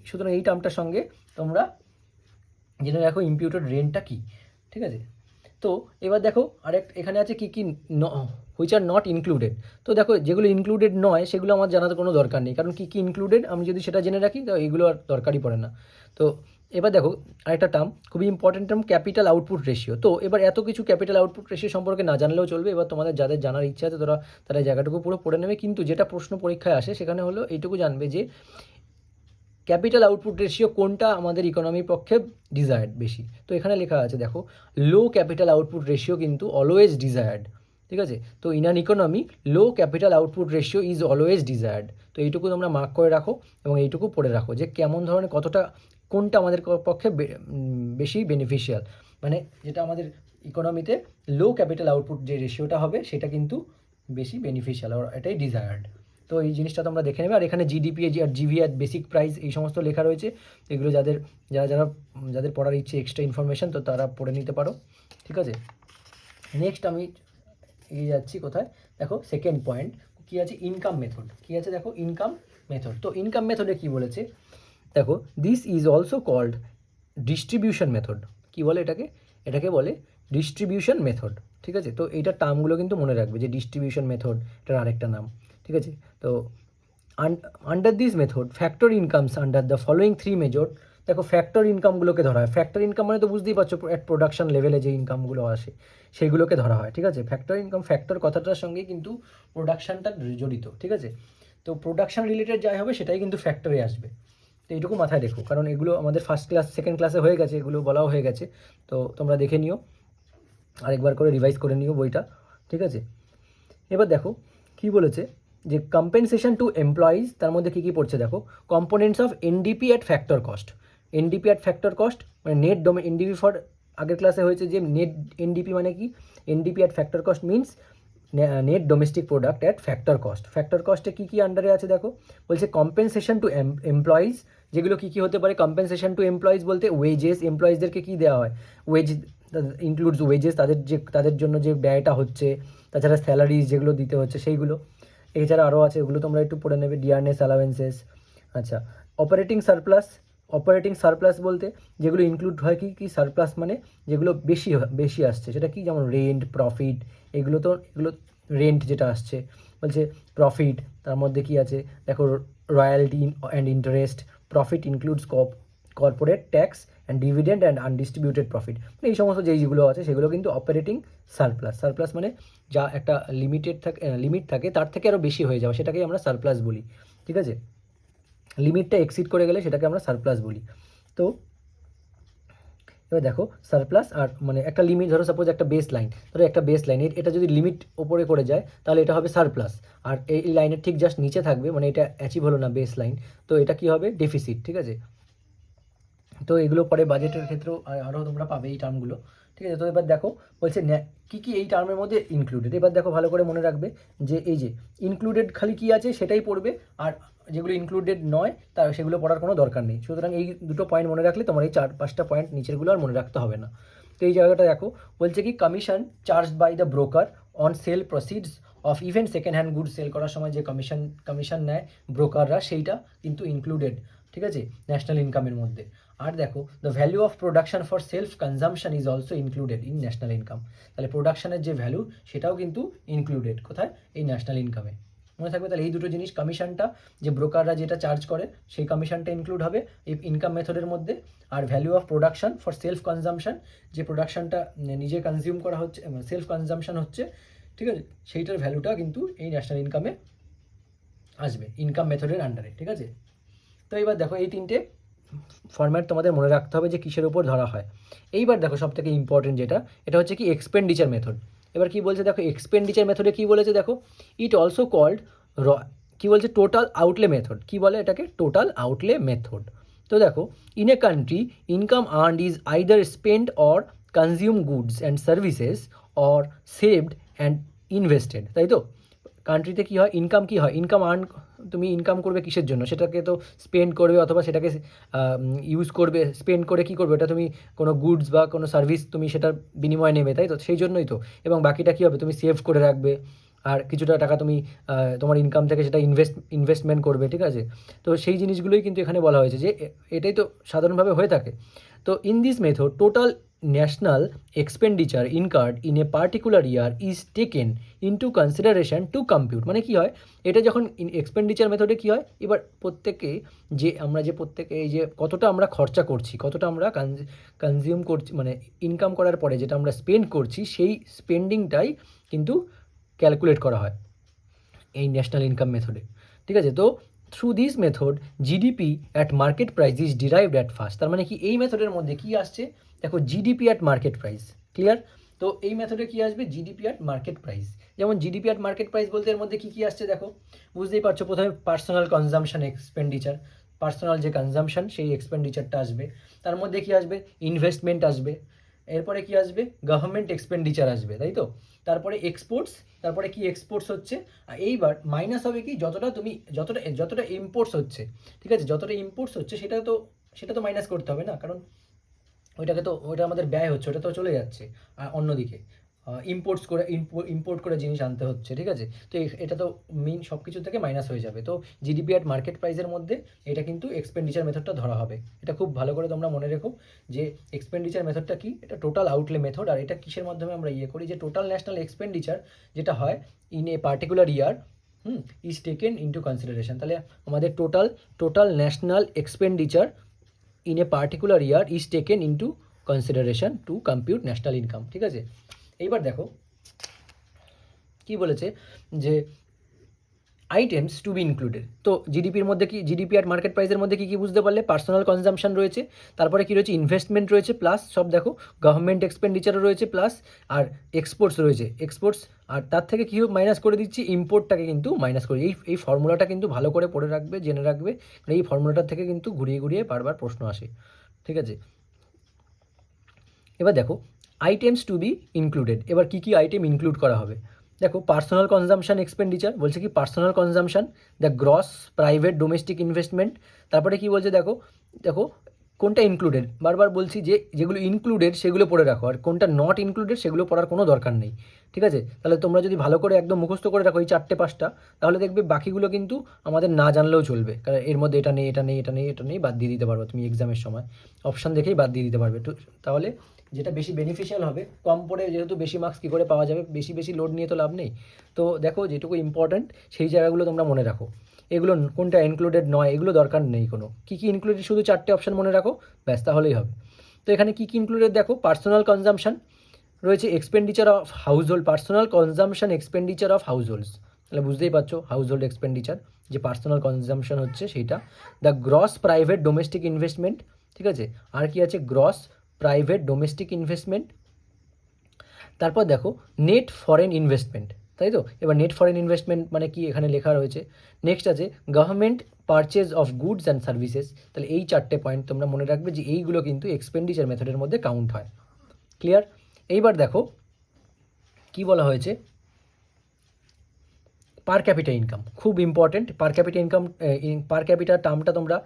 সুতরাং এই টার্মটার সঙ্গে তোমরা জেনে রাখো ইমপিউটেড রেন্টটা কী, ঠিক আছে। তো এবার দেখো এখানে আছে কি কি হুইচ আর নট ইনক্লুডেড, তো দেখো যেগুলো ইনক্লুডেড নয় সেগুলো আমার জানার কোনো দরকার নেই, কারণ কী কী ইনক্লুডেড আমি যদি সেটা জেনে রাখি তো এগুলো আর দরকারই পড়ে না। তো এবার দেখো আরেকটা টার্ম, খুবই important term, capital output ratio. তো এবার এত কিছু ক্যাপিটাল আউটপুট রেশিও সম্পর্কে না জানলেও চলবে, এবার তোমাদের যাদের জানার ইচ্ছা আছে তারা জায়গাটুকু পুরো পড়ে নেবে, কিন্তু যেটা প্রশ্ন পরীক্ষায় আসে সেখানে হলো এইটুকু জানবে যে ক্যাপিটাল আউটপুট রেশিও কোনটা আমাদের ইকোনমির পক্ষে ডিজায়ার্ড বেশি। তো এখানে লেখা আছে দেখো, লো ক্যাপিটাল আউটপুট রেশিও কিন্তু অলওয়েজ ডিজায়ার্ড, ঠিক আছে। তো in an economy low capital output ratio is always desired, তো এইটুকু তোমরা মার্ক করে রাখো এবং এইটুকু পড়ে রাখো যে কেমন ধরনের কোনটা আমাদের পক্ষে বেশি বেনিফিশিয়াল, মানে যেটা আমাদের ইকোনমিতে লো ক্যাপিটাল আউটপুট যে রেশিওটা হবে সেটা কিন্তু বেশি বেনিফিশিয়াল, আর এটাই ডিজায়ার্ড। তো এই জিনিসটা তোমরা দেখে নেবে, আর এখানে জিডিপি আর জিভি আর বেসিক প্রাইস এই সমস্ত লেখা রয়েছে, এগুলো যাদের পড়ার ইচ্ছে এক্সট্রা ইনফরমেশান তো তারা পড়ে নিতে পারো, ঠিক আছে। নেক্সট আমি এগিয়ে যাচ্ছি কোথায়, দেখো সেকেন্ড পয়েন্ট, কী আছে, ইনকাম মেথড, কী আছে দেখো, ইনকাম মেথড। তো ইনকাম মেথডে কী বলেছে দেখো, this is also called distribution method. কী বলে এটাকে, এটাকে বলে ডিস্ট্রিবিউশন মেথড, ঠিক আছে। তো এইটার টার্মগুলো কিন্তু মনে রাখবে যে ডিস্ট্রিবিউশন মেথড এটার আরেকটা নাম, ঠিক আছে। তো under this method factor incomes under the following three major. দেখো ফ্যাক্টর ইনকামগুলোকে ধরা হয়। ফ্যাক্টর ইনকাম মানে তো বুঝতেই পারছো, অ্যাট প্রোডাকশন লেভেলে যে ইনকামগুলো আসে সেইগুলোকে ধরা হয়, ঠিক আছে। ফ্যাক্টর ইনকাম, ফ্যাক্টর কথাটার সঙ্গে কিন্তু প্রোডাকশানটা জড়িত, ঠিক আছে। তো প্রোডাকশান রিলেটেড যাই হবে সেটাই কিন্তু ফ্যাক্টরে আসবে। তো এইটুকু মাথায় রেখো, কারণ এগুলো আমাদের ফার্স্ট ক্লাস সেকেন্ড ক্লাসে হয়ে গেছে, এগুলো বলাও হয়ে গেছে। তো তোমরা দেখে নিও, আরেকবার করে রিভাইজ করে নিও বইটা, ঠিক আছে। এবার দেখো কী বলেছে যে কম্পেনসেশন টু এমপ্লয়িজ, তার মধ্যে কী কী পড়ছে দেখো, components of NDP at factor cost. NDP at factor cost মানে নেট এনডিপি ফর, আগের ক্লাসে হয়েছে যে নেট এনডিপি মানে কি, NDP at factor cost means net domestic product at factor cost. Factor কস্টে কী কী আন্ডারে আছে দেখো, বলছে কম্পেনসেশন টু এমপ্লয়িজ, যেগুলো কী কী হতে পারে কম্পেনসেশন টু এমপ্লয়িজ বলতে, ওয়েজেস, এমপ্লয়িজদেরকে কী দেওয়া হয়, ওয়েজ ইনক্লুডস ওয়েজেস, তাদের জন্য যে ব্যয়টা হচ্ছে, তাছাড়া স্যালারিজ যেগুলো দিতে হচ্ছে সেইগুলো। এছাড়া আরও আছে, ওগুলো তোমরা একটু পড়ে নেবে, ডিয়ারনেস অ্যালাওয়েন্সেস। আচ্ছা, অপারেটিং সারপ্লাস, অপারেটিং সারপ্লাস বলতে যেগুলো ইনক্লুড হয় কি কি, সারপ্লাস মানে যেগুলো বেশি আসছে, সেটা কি, যেমন রেন্ট, প্রফিট, এগুলো রেন্ট যেটা আসছে, বলছে প্রফিট, তার মধ্যে কি আছে দেখো, royalty and interest, profit includes corporate tax and dividend and undistributed profit, মানে এই সমস্ত যেইগুলো আছে সেগুলো কিন্তু অপারেটিং সারপ্লাস। সারপ্লাস মানে যা একটা লিমিট থাকে তার থেকে আরও বেশি হয়ে যাওয়া, সেটাকেই আমরা সারপ্লাস বলি, ঠিক আছে। লিমিটটা এক্সিড করে গেলে সেটাকে আমরা সারপ্লাস বলি। তো এবার দেখো সারপ্লাস আর মানে একটা লিমিট, ধরো সাপোজ একটা বেস লাইন, ধরো একটা বেস লাইন, এটা যদি লিমিট ওপরে করে যায় তাহলে এটা হবে সারপ্লাস, আর এই লাইনের ঠিক জাস্ট নিচে থাকবে, মানে এটা অ্যাচিভ হলো না বেস লাইন, তো এটা কি হবে, ডেফিসিট, ঠিক আছে। তো এগুলো পরে বাজেটের ক্ষেত্রেও আরও তোমরা পাবে এই টার্মগুলো, ঠিক আছে। তো এবার দেখো বলছে কী কী এই টার্মের মধ্যে ইনক্লুডেড। এবার দেখো ভালো করে মনে রাখবে যে এই যে ইনক্লুডেড খালি কী আছে সেটাই পড়বে, আর যেগুলো ইনক্লুডেড নয় তার সেগুলো পড়ার কোনো দরকার নেই। সুতরাং এই দুটো পয়েন্ট মনে রাখলে তোমার এই 4-5টা পয়েন্ট নিচেরগুলো আর মনে রাখতে হবে না। তো এই জায়গাটা দেখো বলছে কি, commission charge by the broker on sale proceeds of even second hand good sale করার সময় যে কমিশন নেয় ব্রোকাররা, সেইটা কিন্তু ইনক্লুডেড, ঠিক আছে, ন্যাশনাল ইনকামের মধ্যে। আর দেখো the value of production for self consumption is also included in national income. তাহলে প্রোডাকশনের যে ভ্যালু সেটাও কিন্তু ইনক্লুডেড কোথায়, এই ন্যাশনাল ইনকামে, মনে থাকবে। তাহলে এই দুটো জিনিস, কমিশনটা যে ব্রোকাররা যেটা চার্জ করে সেই কমিশনটা ইনক্লুড হবে এই ইনকাম মেথডের মধ্যে, আর value of production for self consumption, যে প্রোডাকশনটা নিজে কনজিউম করা হচ্ছে, সেলফ কনজামশন হচ্ছে, ঠিক আছে, সেইটার ভ্যালুটা কিন্তু এই ন্যাশনাল ইনকামে আসবে, ইনকাম মেথডের আন্ডারে, ঠিক আছে। তো এবার দেখো এই তিনটে ফরম্যাট তোমাদের মনে রাখতে হবে যে কিসের উপর ধরা হয়। এইবার দেখো সবথেকে ইম্পর্টেন্ট যেটা, এটা হচ্ছে কি এক্সপেন্ডিচার মেথড। এবার কি বলছে দেখো, এক্সপেন্ডিচার মেথডে কি বলেছে দেখো, ইট অলসো কল্ড কি বলছে, টোটাল আউটলে মেথড। কি বলে এটাকে, টোটাল আউটলে মেথড। তো দেখো, in a country income earned is either spend or consume goods and services or saved and invested, তাই তো। কান্ট্রিতে কী হয়, ইনকাম কী হয়, ইনকাম আর্ন, তুমি ইনকাম করবে কিসের জন্য, সেটাকে তো স্পেন্ড করবে, অথবা সেটাকে ইউজ করবে, স্পেন্ড করে কী করবে, এটা তুমি কোনো গুডস বা কোনো সার্ভিস তুমি সেটার বিনিময়ে নেবে, তাই তো, সেই জন্যই তো। এবং বাকিটা কী হবে, তুমি সেভ করে রাখবে, আর কিছুটা টাকা তুমি তোমার ইনকাম থেকে সেটা ইনভেস্টমেন্ট করবে, ঠিক আছে। তো সেই জিনিসগুলোই কিন্তু এখানে বলা হয়েছে যে এটাই তো সাধারণভাবে হয়ে থাকে। তো in this method total national expenditure incurred in a particular year is taken into consideration to compute, মানে কী হয়, এটা যখন এক্সপেন্ডিচার মেথডে কী হয়, এবার প্রত্যেকে প্রত্যেকে এই যে কতটা আমরা খরচা করছি, কতটা আমরা কনজিউম করছি, মানে ইনকাম করার পরে যেটা আমরা স্পেন্ড করছি, সেই স্পেন্ডিংটাই কিন্তু ক্যালকুলেট করা হয় এই ন্যাশনাল ইনকাম মেথডে, ঠিক আছে। তো through this method GDP at market price is derived at first, তার মানে কি এই মেথডের মধ্যে কী আসছে দেখো, GDP at market price, clear. তো এই মেথডে কী আসবে, জিডিপি অ্যাট মার্কেট প্রাইস। যেমন জিডিপি অ্যাট মার্কেট প্রাইস বলতে এর মধ্যে কী কী আসছে দেখো, বুঝতেই পারছো, প্রথমে পার্সোনাল কনজামশন এক্সপেন্ডিচার, পার্সোনাল যে কনজামশন সেই এক্সপেন্ডিচারটা আসবে, তার মধ্যে কী আসবে, ইনভেস্টমেন্ট আসবে, এরপরে কি আসবে, গভর্নমেন্ট এক্সপেন্ডিচার আসবে, তাই তো। তারপরে এক্সপোর্টস, তারপরে কি এক্সপোর্টস হচ্ছে, আর এইবার মাইনাস হবে কি, যতটা ইম্পোর্টস হচ্ছে, ঠিক আছে, যতটা ইম্পোর্টস হচ্ছে সেটা তো মাইনাস করতে হবে না, কারণ ওইটা আমাদের ব্যয় হচ্ছে, ওটা তো চলে যাচ্ছে আর অন্যদিকে, ইম্পোর্ট করে জিনিস আনতে হচ্ছে, ঠিক আছে? তো এটা তো মেইন সব কিছু থেকে মাইনাস হয়ে যাবে। তো জিডিপি অ্যাট মার্কেট প্রাইসের মধ্যে এটা কিন্তু এক্সপেন্ডিচার মেথডটা ধরা হবে। এটা খুব ভালো করে তোমরা মনে রেখো যে এক্সপেন্ডিচার মেথডটা কি, এটা টোটাল আউটলে মেথড। আর এটা কিসের মাধ্যমে আমরা করি, যে টোটাল ন্যাশনাল এক্সপেন্ডিচার যেটা হয় in a particular year is taken into consideration. তাহলে আমাদের total national expenditure in a particular year is taken into consideration to compute national income, ঠিক আছে? এইবার দেখো কি বলেছে, যে আইটেমস টু বি ইনক্লুডেড। তো জিডিপির মধ্যে কি, জিডিপি আর মার্কেট প্রাইসের মধ্যে কী কী বুঝতে পারলে, পার্সোনাল কনজাম্পশন রয়েছে, তারপরে কী রয়েছে, ইনভেস্টমেন্ট রয়েছে, প্লাস সব দেখো গভর্নমেন্ট এক্সপেন্ডিচারও রয়েছে, প্লাস আর এক্সপোর্টস রয়েছে, এক্সপোর্টস। আর তার থেকে কী মাইনাস করে দিচ্ছি, ইম্পোর্টটাকে কিন্তু মাইনাস করে। এই ফর্মুলাটা কিন্তু ভালো করে পড়ে রাখবে, জেনে রাখবে, এই ফর্মুলাটার থেকে কিন্তু ঘুরিয়ে ঘুরিয়ে বারবার প্রশ্ন আসে, ঠিক আছে? এবার দেখো আইটেমস টু বি ইনক্লুডেড, এবার কী কী আইটেম ইনক্লুড করা হবে। দেখো পার্সোনাল কনজাম্পশন এক্সপেন্ডিচার বলছে কি, personal consumption, the gross private domestic investment. তারপরে কি বলছে, দেখো দেখো কোনটা ইনক্লুডেড, বারবার বলছি যে যেগুলো ইনক্লুডেড সেগুলো পড়ে রাখো, আর কোনটা নট ইনক্লুডেড সেগুলো পড়ার কোনো দরকার নেই, ঠিক আছে? তাহলে তোমরা যদি ভালো করে একদম মুখস্থ করে রাখো এই 4-5টা, তাহলে দেখবে বাকিগুলো কিন্তু আমাদের না জানলেও চলবে, কারণ এর মধ্যে এটা নেই, এটা নেই, এটা নেই, এটা নেই, বাদ দিয়ে দিতে পারবে তুমি এক্সামের সময়, অপশান দেখেই বাদ দিয়ে দিতে পারবে। তো তাহলে যেটা বেশি বেনিফিশিয়াল হবে, কম পড়ে যেহেতু বেশি মার্কস কী করে পাওয়া যাবে, বেশি বেশি লোড নিয়ে তো লাভ নেই। তো দেখো যেটুকু ইম্পর্ট্যান্ট সেই জায়গাগুলো তোমরা মনে রাখো, এগুলো কোনটা ইনক্লুডেড নয় এগুলো দরকার নেই কোনো, কী কী ইনক্লুডেড শুধু 4টে অপশান মনে রাখো, ব্যাস তাহলেই হবে। তো এখানে কী কী ইনক্লুডেড দেখো, পার্সোনাল কনজাম্পশন রয়েছে, expenditure of household, personal consumption expenditure of হাউসহোল্ডস, তাহলে বুঝতেই পারছো হাউসহোল্ড এক্সপেন্ডিচার যে পার্সোনাল কনজাম্পশন হচ্ছে সেইটা। The gross private domestic investment, ঠিক আছে? আর কি আছে, গ্রস প্রাইভেট ডোমেস্টিক ইনভেস্টমেন্ট। তারপর দেখো নেট ফরেন ইনভেস্টমেন্ট, তাই তো? এবার নেট ফরেন ইনভেস্টমেন্ট মানে কি এখানে লেখা রয়েছে। নেক্সট আছে government purchase of goods and services, তাহলে এই 4টে পয়েন্ট তোমরা মনে রাখবে যে এইগুলো কিন্তু এক্সপেন্ডিচার মেথডের মধ্যে কাউন্ট হয়। ক্লিয়ার? এইবার দেখো কি বলা হয়েছে, পার ক্যাপিটা ইনকাম, খুব important. Per capita income, per capita টার্মটা তোমরা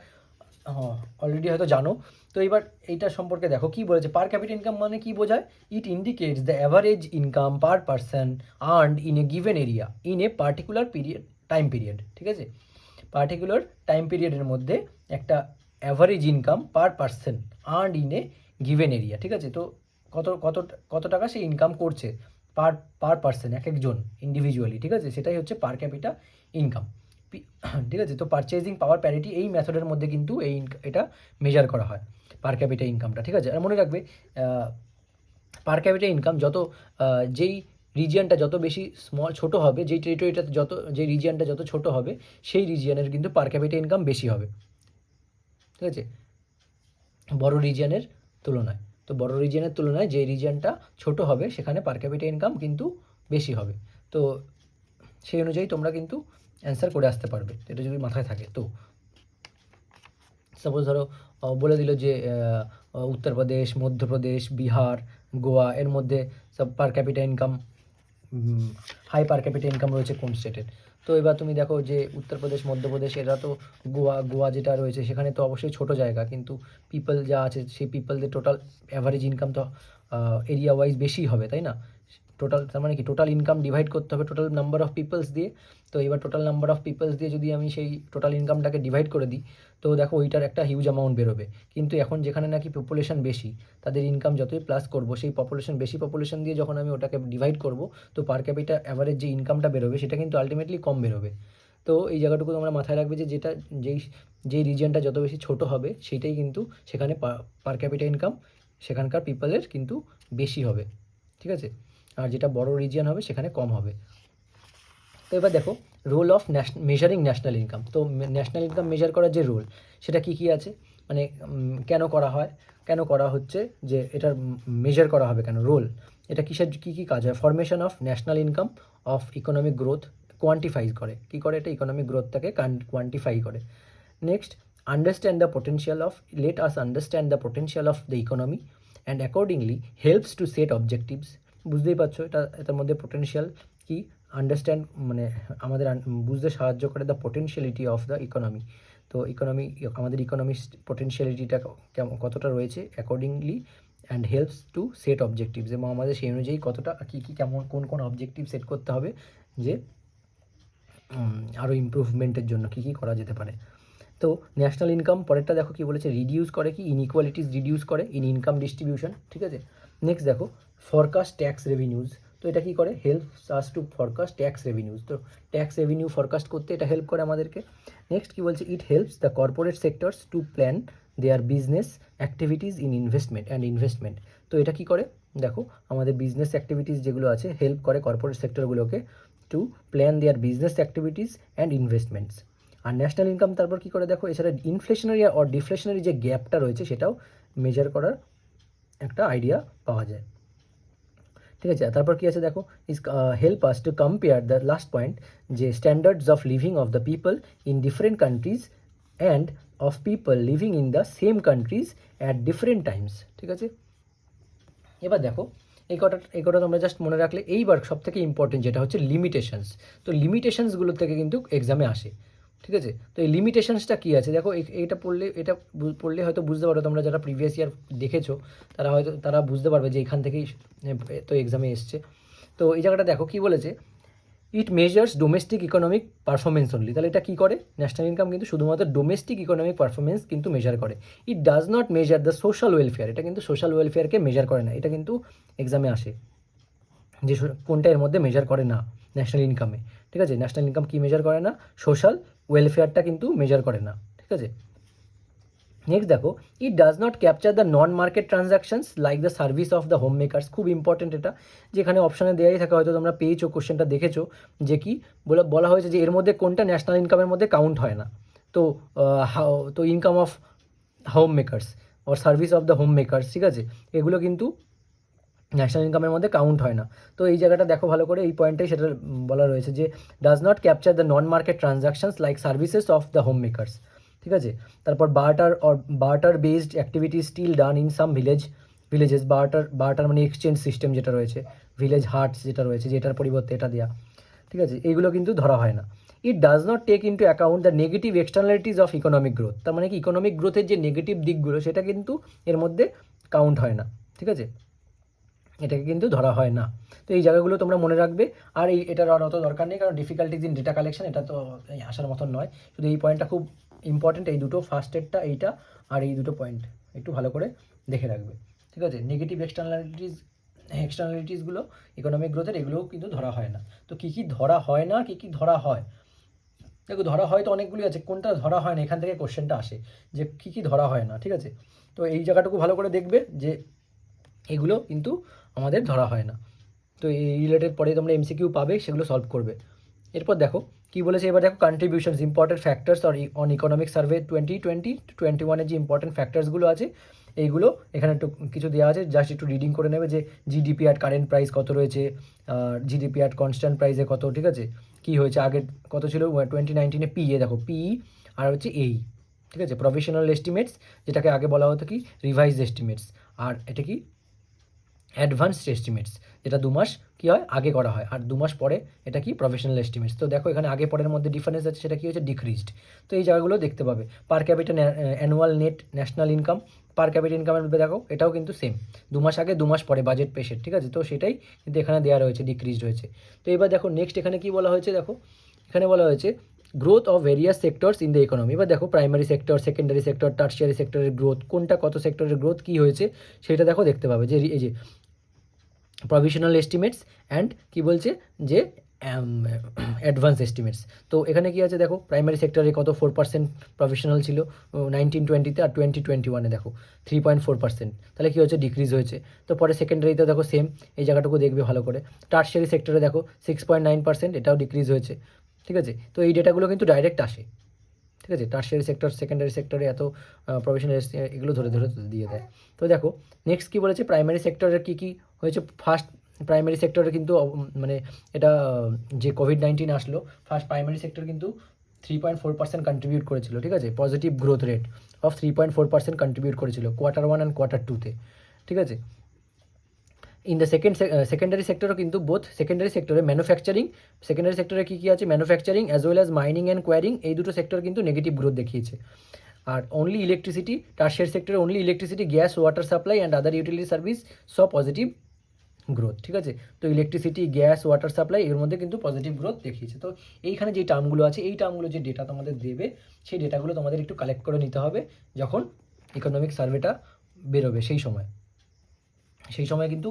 অলরেডি হয়তো জানো। তো এবার এইটা সম্পর্কে দেখো কি বলেছে, পার ক্যাপিটা ইনকাম মানে কি বোঝায়, ইট indicates the average income per person earned in a given area in a particular time period, ঠিক আছে? পার্টিকুলার টাইম পিরিয়ডের মধ্যে একটা average income per person earned in a given area, ঠিক আছে? তো কত কত কত টাকা সে ইনকাম করছে পার পার পারসন, এক একজন ইন্ডিভিজুয়ালি, ঠিক আছে? সেটাই হচ্ছে পার ক্যাপিটা ইনকাম, ঠিক আছে? তো পারচেজিং পাওয়ার প্যারিটি এই মেথডের মধ্যে কিন্তু এটা মেজার করা হয় পার ক্যাপিটা ইনকামটা, ঠিক আছে? আর মনে রাখবে পার ক্যাপিটা ইনকাম যত যেই রিজিয়নটা যত বেশি ছোটো হবে, যেই টেরিটরিটাতে যেই রিজিয়নটা যত ছোটো হবে সেই রিজিয়নের কিন্তু পার ক্যাপিটা ইনকাম বেশি হবে, ঠিক আছে? বড় রিজিয়নের তুলনায়। তো বড় রিজিয়নের তুলনায় যে রিজিয়নটা ছোটো হবে সেখানে পার ক্যাপিটা ইনকাম কিন্তু বেশি হবে। তো সেই অনুযায়ী তোমরা কিন্তু অ্যান্সার করে আসতে পারবে, এটা যদি মাথায় থাকে। তো সাপোজ ধরো বলে দিল যে উত্তরপ্রদেশ, মধ্যপ্রদেশ, বিহার, গোয়া এর মধ্যে সব per capita income, high per capita income রয়েছে কোন স্টেটের। তো এবার তুমি দেখো যে উত্তরপ্রদেশ, মধ্যপ্রদেশ, এরা তো গোয়া যেটা রয়েছে সেখানে তো অবশ্যই ছোটো জায়গা, কিন্তু পিপল যা আছে সেই পিপলদের টোটাল অ্যাভারেজ ইনকাম তো এরিয়া ওয়াইজ বেশি হবে, তাই না? টোটাল তার মানে কি, টোটাল ইনকাম ডিভাইড করতে হবে টোটাল নাম্বার অফ পিপলস দিয়ে। তো এবার টোটাল নাম্বার অফ পিপলস দিয়ে যদি আমি সেই টোটাল ইনকামটাকে ডিভাইড করে দিই, তো দেখো ওইটার একটা হিউজ অ্যামাউন্ট বেরোবে। কিন্তু এখন যেখানে নাকি পপুলেশন বেশি, তাদের ইনকাম যতই প্লাস করবো, সেই বেশি পপুলেশন দিয়ে যখন আমি ওটাকে ডিভাইড করব, তো পার ক্যাপিটা অ্যাভারেজ যে ইনকামটা বেরোবে সেটা কিন্তু আলটিমেটলি কম বেরোবে। তো এই জায়গাটুকু তোমরা মাথায় রাখবে যে যেই রিজিয়নটা যত বেশি ছোটো হবে সেইটাই কিন্তু সেখানে পার ক্যাপিটা ইনকাম সেখানকার পিপলের কিন্তু বেশি হবে, ঠিক আছে? আর যেটা বড় রিজিয়ন হবে সেখানে কম হবে। তো এবার দেখো role of measuring national income. তো ন্যাশনাল ইনকাম মেজার করার যে রোল সেটা কী কী আছে, মানে কেন করা হয়, কেন করা হচ্ছে, যে এটার মেজার করা হবে কেন, রোল, এটা কিসের কী কী কাজ হয়। Formation of national income of economic growth, quantify করে, কী করে এটা, ইকোনমিক গ্রোথটাকে কোয়ান্টিফাই করে। Next understand the potential of, let us understand the potential of the economy and accordingly helps to set objectives. বুঝতেই পারছো এটার মধ্যে পোটেনশিয়াল কি, আন্ডারস্ট্যান্ড মানে আমাদের বুঝতে সাহায্য করে the potentiality of the economy. তো আমাদের ইকোনমির পোটেনশিয়ালিটিটা কতটা রয়েছে, accordingly and helps to set objectives, এবং আমাদের সেই অনুযায়ী কতটা কী কী কেমন কোন কোন অবজেক্টিভ সেট করতে হবে, যে আরও ইমপ্রুভমেন্টের জন্য কী কী করা যেতে পারে। তো ন্যাশনাল ইনকাম পরেরটা দেখো কী বলেছে, রিডিউস করে কি ইনইকুয়ালিটিস রিডিউস করে ইন ইনকাম ডিস্ট্রিবিউশন, ঠিক আছে। নেক্সট দেখো ফরকাস্ট ট্যাক্স রেভিনিউজ, তো এটা কী করে, helps us to forecast tax revenues, তো ট্যাক্স রেভিনিউ ফরকাস্ট করতে এটা হেল্প করে আমাদেরকে। নেক্সট কী বলছে, it helps the corporate sectors to plan their business activities in investment, তো এটা কী করে দেখো, আমাদের বিজনেস অ্যাক্টিভিটিস যেগুলো আছে হেল্প করে কর্পোরেট সেক্টরগুলোকে to plan their business activities and investments. আর ন্যাশনাল ইনকাম তারপর কী করে দেখো, এছাড়া ইনফ্লেশনারি আর ডিফ্লেশনারি যে গ্যাপটা রয়েছে সেটাও মেজার করার একটা আইডিয়া পাওয়া যায়, ঠিক আছে। তারপর কী আছে দেখো, is help us to compare the last point, যে standards of living of the people in different countries and of people living in the same countries at different times, ঠিক আছে। এবার দেখো এই কটা তোমরা জাস্ট মনে রাখলে। এইবার সবথেকে ইম্পর্টেন্ট যেটা হচ্ছে লিমিটেশনস, তো লিমিটেশনসগুলোর থেকে কিন্তু এক্সামে আসে, ঠিক আছে। তো এই লিমিটেশনসটা কী আছে দেখো, এটা পড়লে হয়তো বুঝতে পারো, তোমরা যারা প্রিভিয়াস ইয়ার দেখেছো তারা বুঝতে পারবে যে এখান থেকেই তো এক্সামে এসছে। তো এই জায়গাটা দেখো কী বলেছে, it measures domestic economic performance only, তাহলে এটা কী করে, ন্যাশনাল ইনকাম কিন্তু শুধুমাত্র ডোমেস্টিক ইকোনমিক পারফরমেন্স কিন্তু মেজার করে। It does not measure the social welfare, এটা কিন্তু সোশ্যাল ওয়েলফেয়ারকে মেজার করে না, এটা কিন্তু এক্সামে আসে যে কোনটা এর মধ্যে মেজার করে না ন্যাশনাল ইনকামে, ঠিক আছে। ন্যাশনাল ইনকাম কী মেজার করে না, সোশ্যাল ওয়েলফেয়ারটা কিন্তু মেজার করে না, ঠিক আছে। নেক্সট দেখো, ইট does not capture the non market transactions like the service of the home makers, খুব ইম্পর্টেন্ট এটা, যেখানে অপশানে দেওয়াই থাকে, হয়তো তোমরা পেয়েছো কোশ্চেনটা দেখেছো, যে কি বলা হয়েছে যে এর মধ্যে কোনটা ন্যাশনাল ইনকামের মধ্যে কাউন্ট হয় না। তো তো income of home makers or service of the home makers, ঠিক আছে, এগুলো কিন্তু ন্যাশনাল ইনকামের মধ্যে কাউন্ট হয় না। তো এই জায়গাটা দেখো ভালো করে, এই পয়েন্টটাই সেটা বলা রয়েছে যে does not capture the non market transactions like services of the home makers, ঠিক আছে। তারপর barter based activity still done in some villages, barter মানে এক্সচেঞ্জ সিস্টেম যেটা রয়েছে, ভিলেজ হার্টস যেটা রয়েছে, যেটার পরিবর্তে এটা দেওয়া, ঠিক আছে, এইগুলো কিন্তু ধরা হয় না। It does not take into account the negative externalities of economic growth, তার মানে কি ইকোনমিক গ্রোথের যে নেগেটিভ দিকগুলো সেটা কিন্তু এর মধ্যে কাউন্ট হয় না, ঠিক আছে, এটাকে কিন্তু ধরা হয় না। তো এই জায়গাগুলো তোমরা মনে রাখবে, আর এটার আর অত দরকার নেই, কারণ ডিফিকাল্টিজ ইন ডেটা কালেকশন এটা তো আসার মতন নয়, শুধু এই পয়েন্টটা খুব ইম্পর্টেন্ট, এই দুটো ফার্স্টেরটা এইটা আর এই দুটো পয়েন্ট একটু ভালো করে দেখে রাখবে, ঠিক আছে। নেগেটিভ এক্সটার্নালিটিসগুলো ইকোনমিক গ্রোথের এগুলোও কিন্তু ধরা হয় না। তো কী কী ধরা হয় না, কী কী ধরা হয়, দেখো ধরা হয় তো অনেকগুলি আছে, কোনটা ধরা হয় না এখান থেকে কোশ্চেনটা আসে, যে কী কী ধরা হয় না, ঠিক আছে। তো এই জায়গাটুকু ভালো করে দেখবে যে এগুলো কিন্তু আমাদের ধরা হয় না। তো এই রিলেটেড পরে তোমরা এমসিকিউ পাবে, সেগুলো সলভ করবে। এরপর দেখো কী বলেছে, এবার দেখো contributions important factors on economic survey 2020-21 যে ইম্পর্টেন্ট ফ্যাক্টরসগুলো আছে এইগুলো এখানে একটু কিছু দেওয়া আছে, জাস্ট একটু রিডিং করে নেবে, যে জিডিপি অ্যাট কারেন্ট প্রাইস কত রয়েছে, জিডিপি অ্যাট কনস্ট্যান্ট প্রাইসে কত, ঠিক আছে, কী হয়েছে আগের কত ছিল 2019-এ পিএ দেখো, পিই আর হচ্ছে এই, ঠিক আছে, প্রফেশনাল এস্টিমেটস, যেটাকে আগে বলা হতো কি রিভাইজ এস্টিমেটস, আর এটা কি অ্যাডভান্সড এস্টিমেটস, যেটা 2 মাস কী হয় আগে করা হয়, আর 2 মাস পরে এটা কি প্রফেশনাল এস্টিমেটস। তো দেখো এখানে আগে পরের মধ্যে ডিফারেন্স আছে, সেটা কী হচ্ছে ডিক্রিজড। তো এই জায়গাগুলো দেখতে পাবে। পার capital annual net national income, per capital ইনকামের মধ্যে দেখো এটাও কিন্তু সেম, 2 মাস আগে 2 মাস পরে বাজেট পেশের, ঠিক আছে, তো সেটাই কিন্তু এখানে দেওয়া রয়েছে, ডিক্রিজড হয়েছে। তো এবার দেখো নেক্সট এখানে কী বলা হয়েছে, দেখো এখানে বলা হয়েছে growth of various sectors in the economy. এবার দেখো primary sector, secondary sector, tertiary সেক্টরের গ্রোথ, কোনটা কত সেক্টরের গ্রোথ কী হয়েছে সেটা দেখো দেখতে পাবে, যে এই যে প্রভিশনাল এস্টিমেটস অ্যান্ড কী বলছে যে অ্যাডভান্স এস্টিমেটস। তো এখানে কী আছে দেখো, প্রাইমারি সেক্টরে কত 4% প্রফেশনাল ছিল 1920-তে, আর 2021-এ দেখো 3.4%, তাহলে কী হচ্ছে ডিক্রিজ হয়েছে। তো পরে সেকেন্ডারিতে দেখো সেম, এই জায়গাটুকু দেখবে ভালো করে। টার্সিয়ারি সেক্টরে দেখো 6.9%, এটাও ডিক্রিজ হয়েছে, ঠিক আছে। তো এই ডেটাগুলো কিন্তু ডাইরেক্ট আসে, ঠিক আছে, টার্সিয়ারি সেক্টর সেকেন্ডারি সেক্টরে এত প্রফেশনাল এগুলো ধরে ধরে দিয়ে দেয়। তো দেখো নেক্সট কী বলেছে, প্রাইমারি সেক্টরের কী কী হয়েছে। ফার্স্ট প্রাইমারি সেক্টরে কিন্তু মানে এটা যে কোভিড-19 আসলো, ফার্স্ট প্রাইমারি সেক্টর কিন্তু 3.4% কন্ট্রিবিউট করেছিল, ঠিক আছে, positive growth rate of 3.4% contribute করেছিল Q1 অ্যান্ড Q2-তে, ঠিক আছে। ইন দ্য সেকেন্ডারি সেক্টরও কিন্তু বোথ সেকেন্ডারি সেক্টরে ম্যানুফ্যাকচারিং, সেকেন্ডারি সেক্টরে কী কী আছে manufacturing as well as mining and quarrying, এই দুটো সেক্টর কিন্তু নেগেটিভ গ্রোথ দেখিয়েছে। আর অনলি ইলেকট্রিসিটি, টার্সিয়ারি সেক্টরে only electricity, gas, water supply and other utility services positive growth, ঠিক আছে। তো ইলেকট্রিসিটি, গ্যাস, ওয়াটার সাপ্লাই এর মধ্যে কিন্তু পজিটিভ গ্রোথ দেখিয়েছে। তো এইখানে যে টার্মগুলো আছে, এই টার্মগুলো যে ডেটা তোমাদের দেবে, সেই ডেটাগুলো তোমাদের একটু কালেক্ট করে নিতে হবে যখন ইকোনমিক সার্ভেটা বেরোবে সেই সময় কিন্তু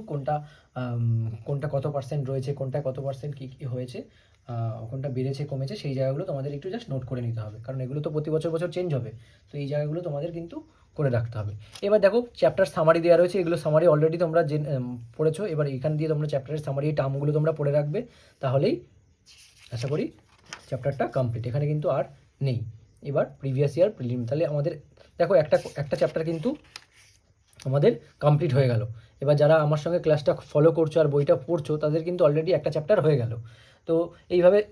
কোনটা কত পার্সেন্ট রয়েছে, কোনটা কত পার্সেন্ট কী কী হয়েছে, কোনটা বেড়েছে কমেছে, সেই জায়গাগুলো তোমাদের একটু জাস্ট নোট করে নিতে হবে, কারণ এগুলো তো প্রতি বছর চেঞ্জ হবে। তো এই জায়গাগুলো তোমাদের কিন্তু করে রাখতে হবে। এবার দেখো চ্যাপ্টার সামারি দেওয়া রয়েছে, এগুলো সামারি অলরেডি তোমরা পড়েছো। এবার এখান দিয়ে তোমরা চ্যাপ্টারের সামারি এই টার্মগুলো তোমরা পড়ে রাখবে, তাহলেই আশা করি চ্যাপ্টারটা কমপ্লিট। এখানে কিন্তু আর নেই। এবার প্রিভিয়াস ইয়ার প্রিলিম, তাহলে আমাদের দেখো একটা চ্যাপ্টার কিন্তু আমাদের কমপ্লিট হয়ে গেল। এবার যারা আমার সঙ্গে ক্লাসটা ফলো করছো আর বইটা পড়ছো, তাদের কিন্তু অলরেডি একটা চ্যাপ্টার হয়ে গেল। তো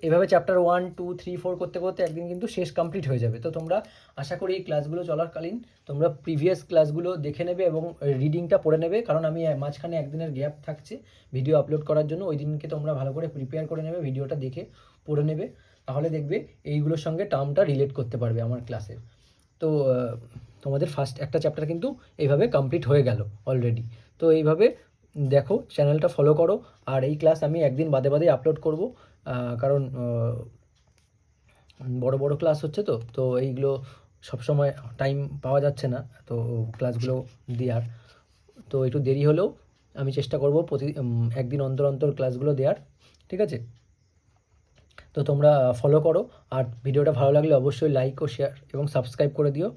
এভাবে চ্যাপ্টার 1, 2, 3, 4 করতে করতে একদিন কিন্তু শেষ কমপ্লিট হয়ে যাবে। তো তোমরা আশা করি এই ক্লাসগুলো চলাকালীন তোমরা প্রিভিয়াস ক্লাসগুলো দেখে নেবে এবং রিডিংটা পড়ে নেবে, কারণ আমি মাঝখানে একদিনের গ্যাপ থাকছে ভিডিও আপলোড করার জন্য। ওই দিনকে তোমরা ভালো করে প্রিপেয়ার করে নেবে, ভিডিওটা দেখে পড়ে নেবে, তাহলে দেখবে এইগুলোর সঙ্গে টার্মটা রিলেট করতে পারবে আমার ক্লাসে। তো তোমাদের ফার্স্ট একটা চ্যাপ্টার কিন্তু এইভাবে কমপ্লিট হয়ে গেল অলরেডি। তো এইভাবে দেখো, চ্যানেলটা ফলো করো। আর এই ক্লাস আমি একদিন বাদে আপলোড করব, কারণ বড় ক্লাস হচ্ছে, তো এইগুলো সবসময় টাইম পাওয়া যাচ্ছে না তো ক্লাসগুলো দেওয়ার। তো একটু দেরি হলেও আমি চেষ্টা করব একদিন অন্তর ক্লাসগুলো দেওয়ার, ঠিক আছে। তো তোমরা ফলো করো, আর ভিডিওটা ভালো লাগলে অবশ্যই লাইক ও শেয়ার এবং সাবস্ক্রাইব করে দিও।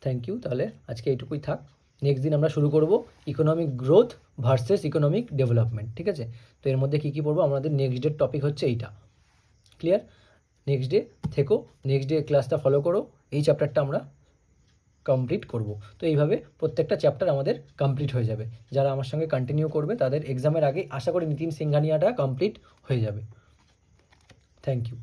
Thank you. তাহলে আজকে এইটুকুই থাক। নেক্সট দিন আমরা শুরু করব economic growth versus economic development, ঠিক আছে। তো এর মধ্যে কী পড়বো, আমাদের নেক্সট ডের টপিক হচ্ছে এইটা। ক্লিয়ার? নেক্সট ডে থেকো, নেক্সট ডে ক্লাসটা ফলো করো, এই চ্যাপ্টারটা আমরা কমপ্লিট করব। তো এইভাবে প্রত্যেকটা চ্যাপ্টার আমাদের কমপ্লিট হয়ে যাবে। যারা আমার সঙ্গে কন্টিনিউ করবে তাদের এক্সামের আগে আশা করি নিতিন সিংঘানিয়াটা কমপ্লিট হয়ে যাবে। Thank you.